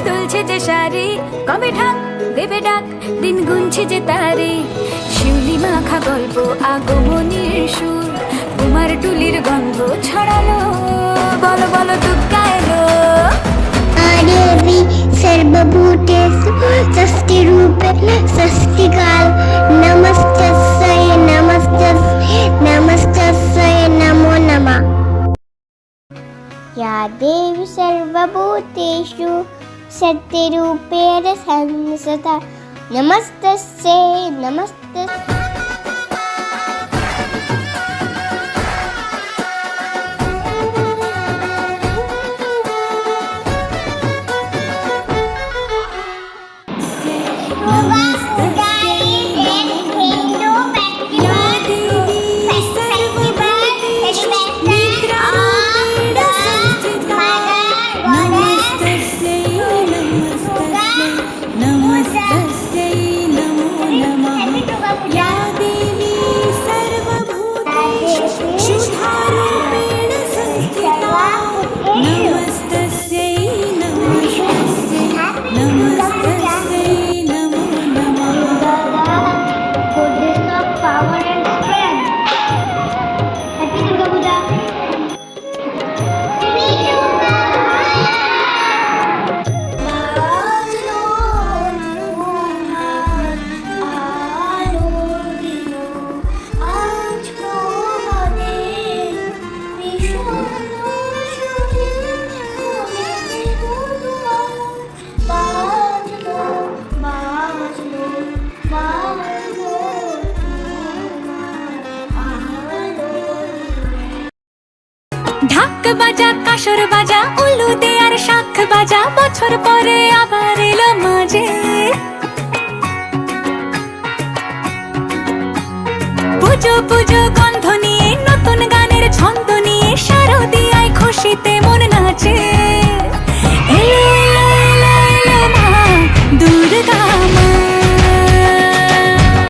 তুলছে যে শাড়ি, কবে ঢাক দেবে ডাক, দিন গুনছে যে তারে। শিউলি মাখা গল্প, আগমনীর সুর, কুমার টুলির গন্ধ ছড়ালো, বলো বলো দুগ্গা এলো। देवी सर्वभूतेषु षष्ठीरूपेण षष्ठीकाल नमस्तस्यै नमस्तस्यै नमस्तस्यै नमो नमः। या देवी सर्वभूतेषु षष्ठीरूपेण संस्थिता नमस्तस्यै नमस्तस्यै। ঢাক বাজা, কাসর বাজা, উলু দে আর শাখ বাজা, বছর পরে আবার এলো মাঝে।